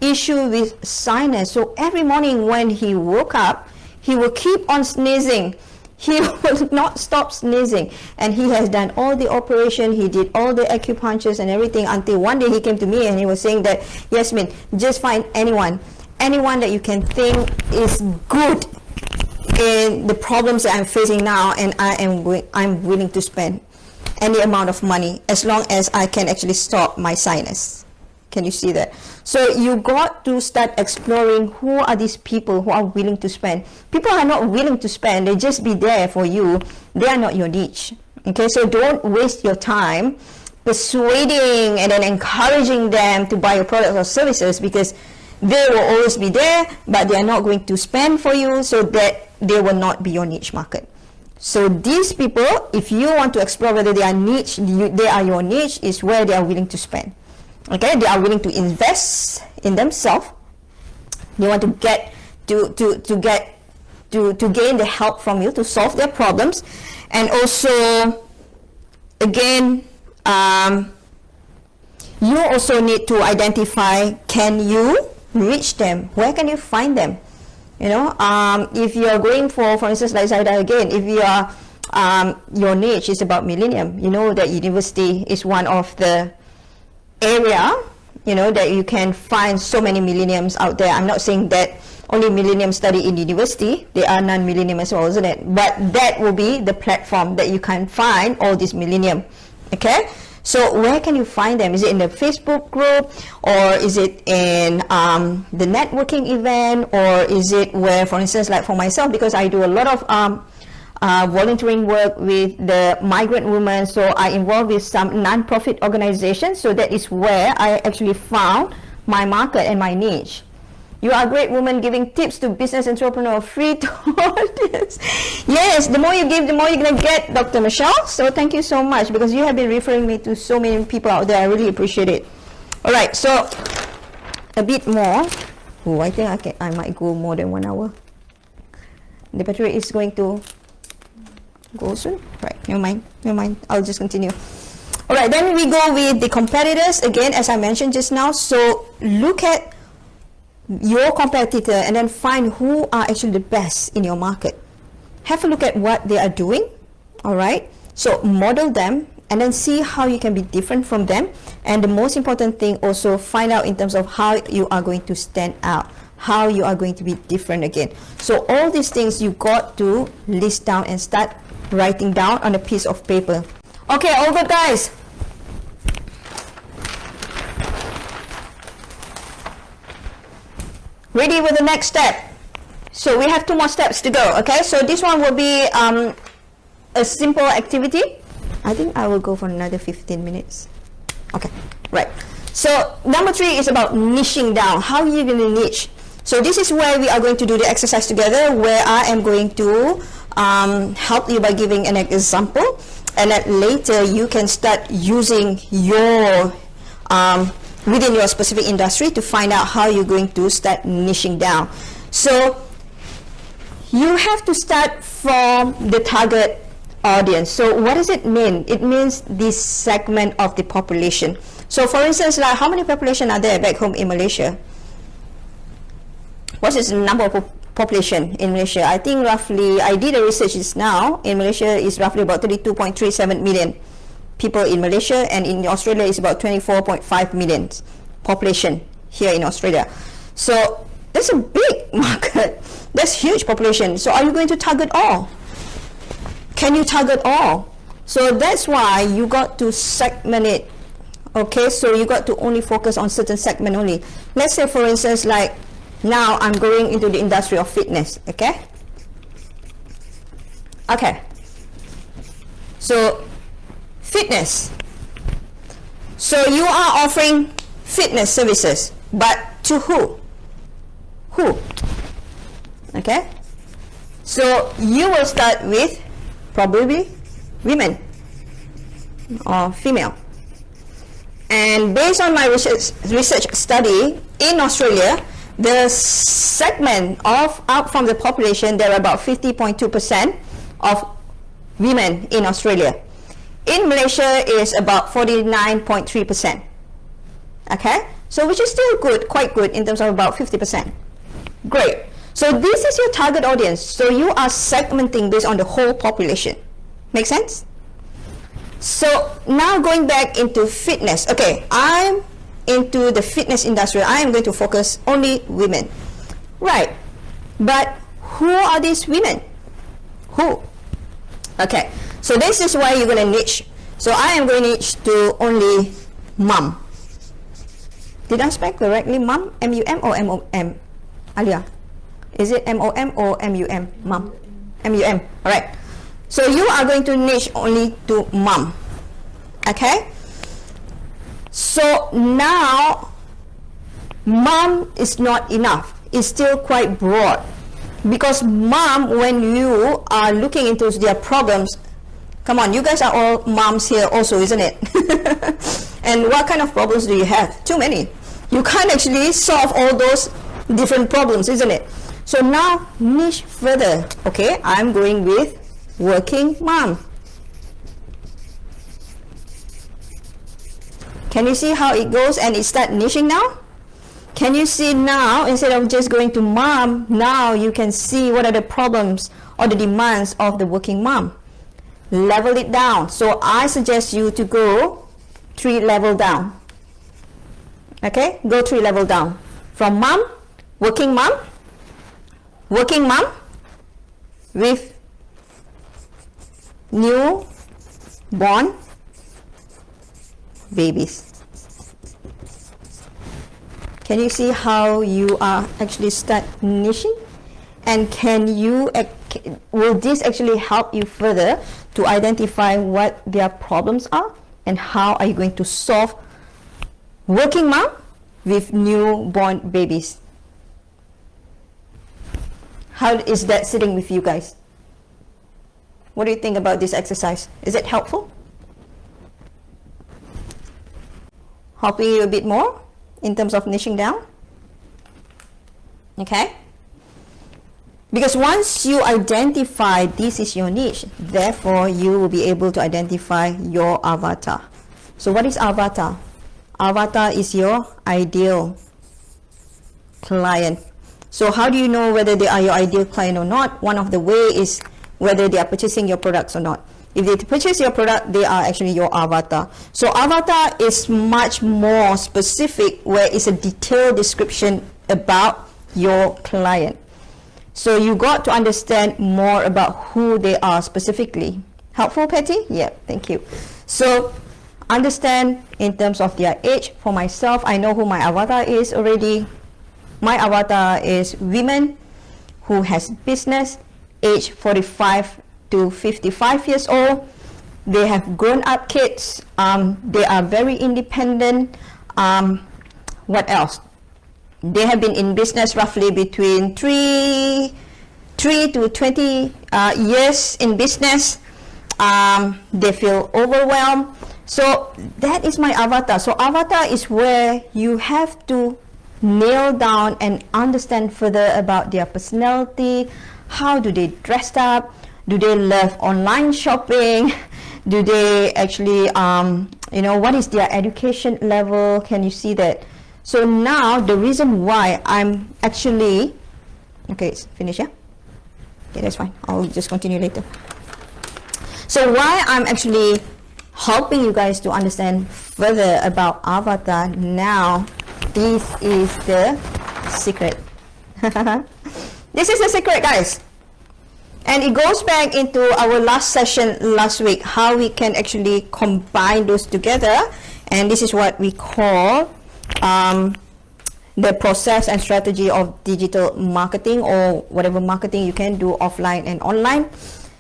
issue with sinus. So every morning when he woke up, he will keep on sneezing. He will not stop sneezing. And he has done all the operation, he did all the acupunctures and everything, until one day he came to me and he was saying that, Yasmin, just find anyone that you can think is good in the problems that I'm facing now, and I'm willing to spend any amount of money as long as I can actually stop my sinus. Can you see that? So you got to start exploring who are these people who are willing to spend. People are not willing to spend, they just be there for you. They are not your niche. Okay, so don't waste your time persuading and then encouraging them to buy your products or services, because they will always be there, but they are not going to spend for you, so that they will not be your niche market. So these people, if you want to explore whether they are niche, they are your niche, is where they are willing to spend. Okay, they are willing to invest in themselves. They want to get to gain the help from you to solve their problems. And also, again, you also need to identify, can you reach them? Where can you find them? You know, if you are going for instance, like Zaida again, if you are, your niche is about millennium, you know that university is one of the area, you know, that you can find so many millenniums out there. I'm not saying that only millennium study in university, they are non-millennium as well, isn't it? But that will be the platform that you can find all these millennium. Okay, so where can you find them? Is it in the Facebook group, or is it in the networking event, or is it where, for instance, like for myself, because I do a lot of volunteering work with the migrant women, so I involved with some non-profit organizations, so that is where I actually found my market and my niche. You are a great woman giving tips to business entrepreneur free to audience. Yes, the more you give, the more you're going to get, Dr. Michelle. So thank you so much, because you have been referring me to so many people out there. I really appreciate it. All right, so a bit more. Oh, I think I might go more than 1 hour. The battery is going to go soon. Right, never mind. I'll just continue. All right, then we go with the competitors again, as I mentioned just now. So look at your competitor and then find who are actually the best in your market. Have a look at what they are doing. All right, so model them and then see how you can be different from them. And the most important thing, also find out in terms of how you are going to stand out, how you are going to be different again. So all these things you got to list down and start writing down on a piece of paper. Okay, all good, guys. Ready with the next step. So we have 2 more steps to go. Okay, so this one will be a simple activity. I think I will go for another 15 minutes. Okay, right. So number 3 is about niching down. How are you going to niche? So this is where we are going to do the exercise together, where I am going to help you by giving an example, and then later you can start using your within your specific industry to find out how you're going to start niching down. So you have to start from the target audience. So what does it mean? It means this segment of the population. So for instance, like how many population are there back home in Malaysia? What is the number of population in Malaysia? I think roughly, I did a research just now, in Malaysia is roughly about 32.37 million people in Malaysia, and in Australia is about 24.5 million population here in Australia. So that's a big market. That's huge population. So are you going to target all? Can you target all? So that's why you got to segment it. Okay, so you got to only focus on certain segment only. Let's say for instance, like now I'm going into the industry of fitness. Okay. So fitness. So you are offering fitness services, but to who? Okay. So you will start with probably women or female. And based on my research study in Australia, the segment of out from the population, there are about 50.2% of women in Australia. In Malaysia is about 49.3%. Okay, so which is still good, quite good in terms of about 50%. Great. So this is your target audience. So you are segmenting based on the whole population. Make sense? So now going back into fitness. Okay, I'm into the fitness industry. I am going to focus only women. Right. But who are these women? Who? Okay. So this is why you're going to niche. So I am going to niche to only mom. Did I spell correctly? Mom? M-U-M or M-O-M? Alia? Is it M-O-M or M-U-M? Mom. M-U-M. Alright. So you are going to niche only to mom. Okay? So now, mom is not enough. It's still quite broad. Because mom, when you are looking into their problems, come on, you guys are all moms here also, isn't it? And what kind of problems do you have? Too many. You can't actually solve all those different problems, isn't it? So now niche further. Okay, I'm going with working mom. Can you see how it goes and it starts niching now? Can you see now, instead of just going to mom, now you can see what are the problems or the demands of the working mom. Level it down. So I suggest you to go 3 levels down. Okay, go 3 levels down. From mom, working mom with newborn babies. Can you see how you are actually start niching? And will this actually help you further to identify what their problems are and how are you going to solve working mom with newborn babies? How is that sitting with you guys? What do you think about this exercise? Is it helpful? Helping you a bit more in terms of niching down? Okay? Because once you identify this is your niche, therefore you will be able to identify your avatar. So what is avatar? Avatar is your ideal client. So how do you know whether they are your ideal client or not? One of the way is whether they are purchasing your products or not. If they purchase your product, they are actually your avatar. So avatar is much more specific, where it's a detailed description about your client. So you got to understand more about who they are specifically. Helpful, Patty? Yeah, thank you. So understand in terms of their age. For myself, I know who my avatar is already. My avatar is women who has business, age 45 to 55 years old. They have grown up kids. They are very independent. What else? They have been in business roughly between 3 to 20 years in business. They feel overwhelmed. So that is my avatar. So avatar is where you have to nail down and understand further about their personality. How do they dress up? Do they love online shopping? Do they actually, what is their education level? Can you see that? So now the reason why I'm actually, okay, it's finished, yeah? Okay, that's fine. I'll just continue later. So why I'm actually helping you guys to understand further about avatar now, this is the secret. This is the secret, guys. And it goes back into our last session last week, how we can actually combine those together. And this is what we call the process and strategy of digital marketing, or whatever marketing you can do offline and online.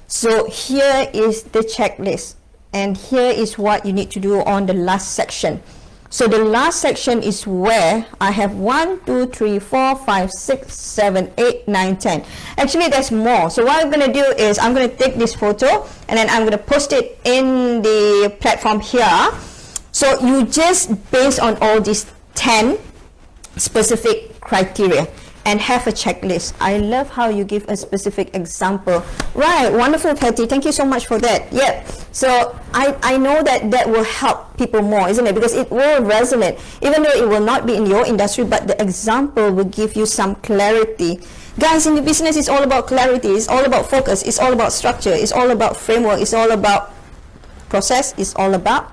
So here is the checklist, and here is what you need to do on the last section. So the last section is where I have 1, 2, 3, 4, 5, 6, 7, 8, 9, 10. Actually, there's more. So what I'm going to do is I'm going to take this photo and then I'm going to post it in the platform here. So you just based on all these 10 specific criteria and have a checklist. I love how you give a specific example. Right, wonderful, Patty. Thank you so much for that. Yeah, so I know that will help people more, isn't it? Because it will resonate, even though it will not be in your industry, but the example will give you some clarity. Guys, in the business, it's all about clarity. It's all about focus. It's all about structure. It's all about framework. It's all about process. It's all about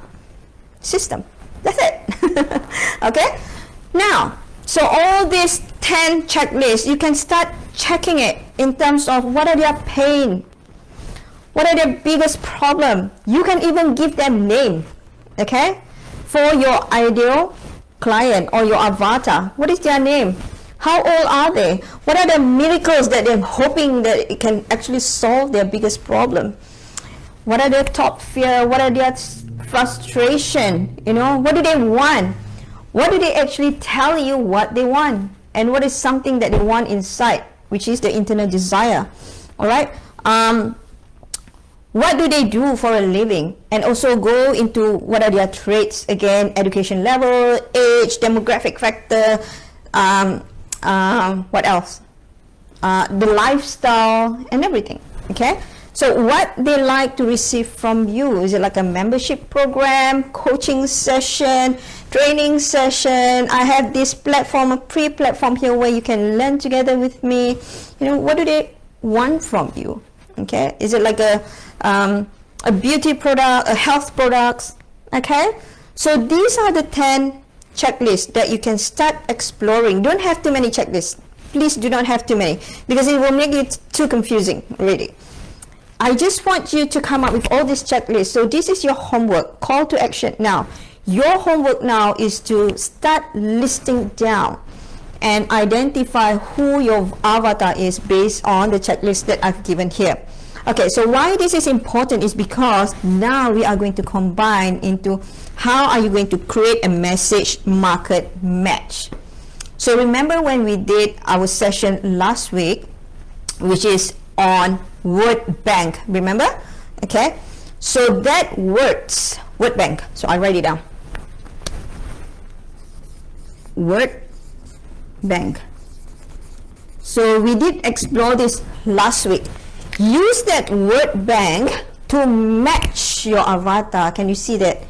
system. That's it. Okay? Now, so all these 10 checklists, you can start checking it in terms of what are their pain, what are their biggest problem. You can even give them name, okay, for your ideal client or your avatar. What is their name? How old are they? What are the miracles that they're hoping that it can actually solve their biggest problem? What are their top fear? What are their frustration? What do they want? What do they actually tell you what they want? And what is something that they want inside, which is the internal desire? All right. what do they do for a living, and also go into what are their traits, again, education level, age, demographic factor, what else, the lifestyle and everything. Okay, so what they like to receive from you, is it like a membership program, coaching session, training session? I have this platform, a pre-platform here where you can learn together with me. You know, what do they want from you? Okay, is it like a beauty product, a health products? Okay, so these are the 10 checklists that you can start exploring. Don't have too many checklists. Please do not have too many, because it will make it too confusing, really. I just want you to come up with all these checklists. So this is your homework, call to action. Now, your homework now is to start listing down and identify who your avatar is based on the checklist that I've given here. Okay, so why this is important is because now we are going to combine into how are you going to create a message market match. So remember when we did our session last week, which is on word bank, remember? Okay, so that word bank, so I write it down, word bank. So we did explore this last week. Use that word bank to match your avatar. Can you see that?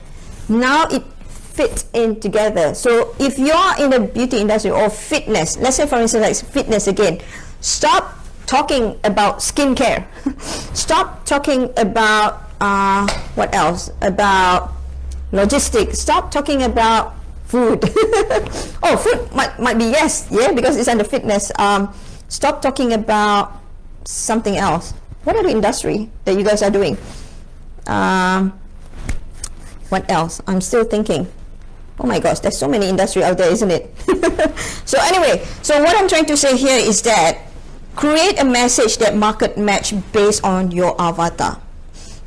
Now it fits in together. So if you're in the beauty industry or fitness, let's say for instance like fitness again, stop talking about skincare. Stop talking about what else? About logistics. Stop talking about food. Oh, food might be yes, yeah, because it's under fitness. Stop talking about something else. What are the industry that you guys are doing? What else? I'm still thinking. Oh my gosh, there's so many industry out there, isn't it? So anyway, so what I'm trying to say here is that create a message that market match based on your avatar.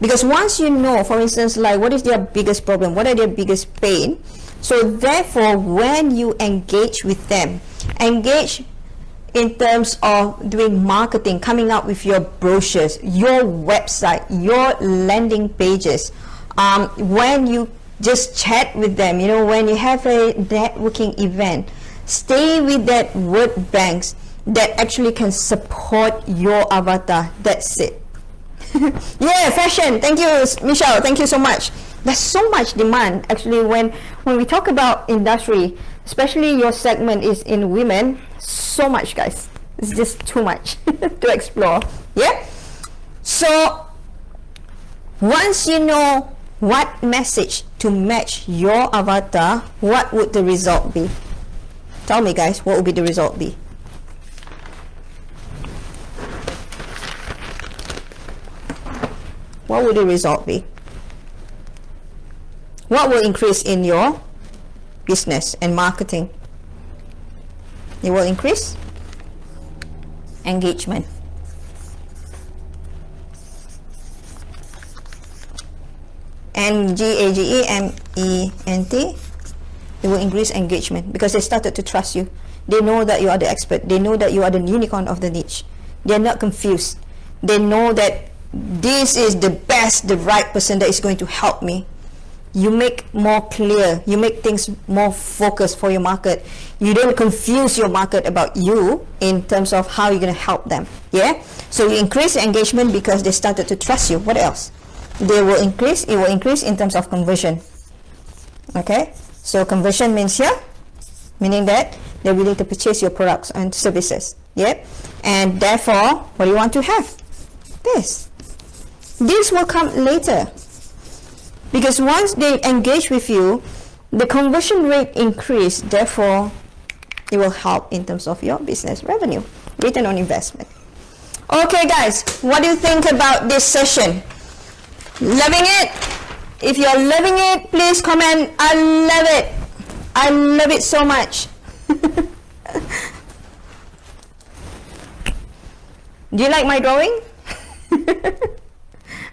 Because once you know, for instance, like what is their biggest problem, what are their biggest pain, so therefore when you engage with them, engage in terms of doing marketing, coming up with your brochures, your website, your landing pages, when you just chat with them, you know, when you have a networking event, stay with that word banks that actually can support your avatar. That's it. Yeah, fashion. Thank you, Michelle. Thank you so much. There's so much demand actually when we talk about industry, especially your segment is in women. So much, guys. It's just too much to explore. Yeah. So once you know what message to match your avatar, what would the result be? Tell me, guys, what would be the result be? What would the result be? What will increase in your business and marketing? It will increase engagement. Engagement. It will increase engagement because they started to trust you. They know that you are the expert. They know that you are the unicorn of the niche. They're not confused. They know that this is the best, the right person that is going to help me. You make more clear. You make things more focused for your market. You don't confuse your market about you in terms of how you're going to help them. Yeah. So you increase engagement because they started to trust you. What else? They will increase. It will increase in terms of conversion. Okay. So conversion means here, meaning that they're willing to purchase your products and services. Yeah. And therefore, what do you want to have? This. This will come later. Because once they engage with you, the conversion rate increase, therefore it will help in terms of your business revenue, return on investment. Okay guys, what do you think about this session? Loving it? If you're loving it, please comment, I love it. I love it so much. Do you like my drawing?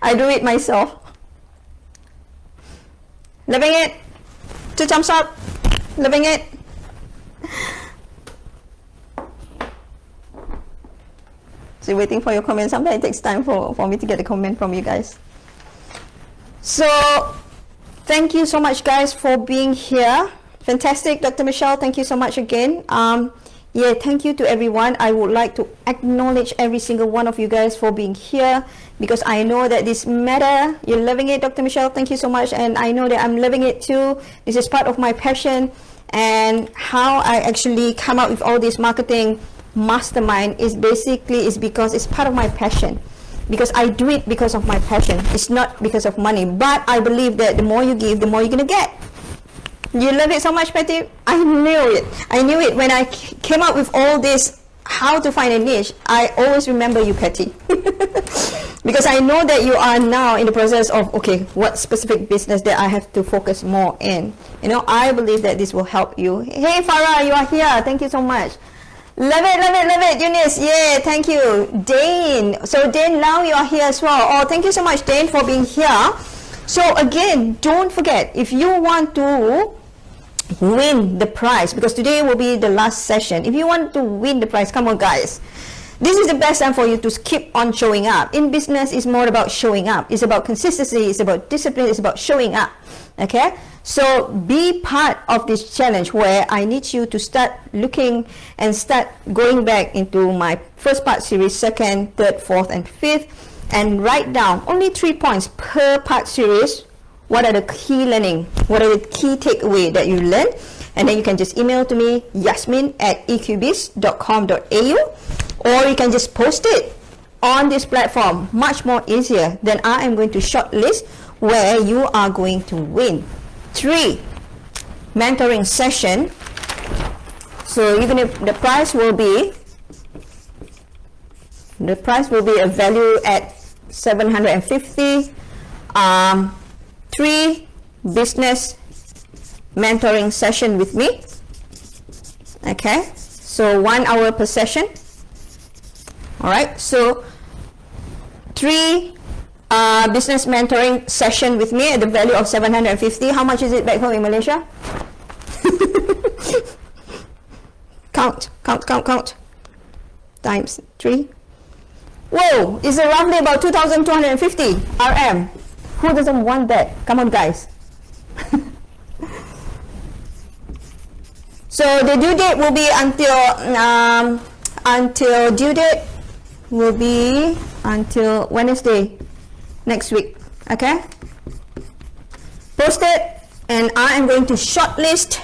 I do it myself. Loving it? 2 thumbs up. Loving it? So waiting for your comment. Sometimes it takes time for me to get a comment from you guys. So thank you so much, guys, for being here. Fantastic, Dr. Michelle. Thank you so much again. Yeah, thank you to everyone. I would like to acknowledge every single one of you guys for being here, because I know that this matter. You're loving it, Dr. Michelle. Thank you so much. And I know that I'm loving it too. This is part of my passion. And how I actually come up with all this marketing mastermind is because it's part of my passion. Because I do it because of my passion. It's not because of money. But I believe that the more you give, the more you're going to get. You love it so much, Patty? I knew it. I knew it. When I came up with all this, how to find a niche, I always remember you, Patty. Because I know that you are now in the process of, okay, what specific business that I have to focus more in. You know, I believe that this will help you. Hey, Farah, you are here. Thank you so much. Love it, love it, love it. Eunice, yeah, thank you. Dane. So, Dane, now you are here as well. Oh, thank you so much, Dane, for being here. So, again, don't forget, if you want to win the prize, because today will be the last session. If you want to win the prize, come on, guys. This is the best time for you to keep on showing up. In business, it's more about showing up. It's about consistency. It's about discipline. It's about showing up. Okay? So be part of this challenge where I need you to start looking and start going back into my first part series, second, third, fourth, and fifth, and write down only 3 points per part series. What are the key learning? What are the key takeaway that you learned? And then you can just email to me, yasmin@eqbiz.com.au, or you can just post it on this platform. Much more easier. Then I am going to shortlist where you are going to win 3 mentoring session. So even if the price will be a value at 750, 3 business mentoring session with me. Okay, so 1 hour per session. All right, so 3 business mentoring session with me at the value of 750. How much is it back home in Malaysia? count times 3. Whoa, it's roughly about 2,250 RM. Who doesn't want that? Come on, guys. So the due date will be until Wednesday next week. Okay, post it, and I am going to shortlist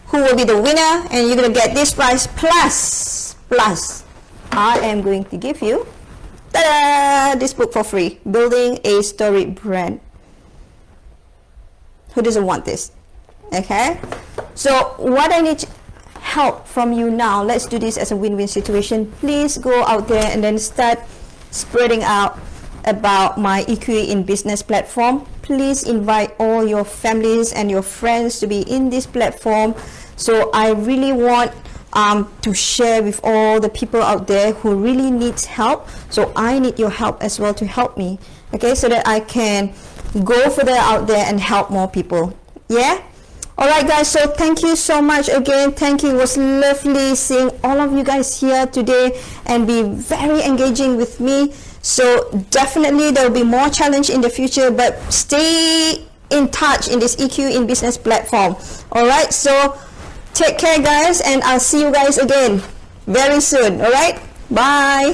who will be the winner, and you're going to get this prize plus I am going to give you this book for free, Building a Storied Brand. Who doesn't want this? Okay, so what I need help from you now, let's do this as a win-win situation. Please go out there and then start spreading out about my EQ in business platform. Please invite all your families and your friends to be in this platform. So I really want to share with all the people out there who really needs help. So I need your help as well to help me, okay, so that I can go further out there and help more people. Yeah. All right, guys, so thank you so much again. Thank you. It was lovely seeing all of you guys here today and be very engaging with me. So definitely there will be more challenge in the future, but stay in touch in this EQ in business platform. All right, so take care, guys, and I'll see you guys again very soon. All right, bye.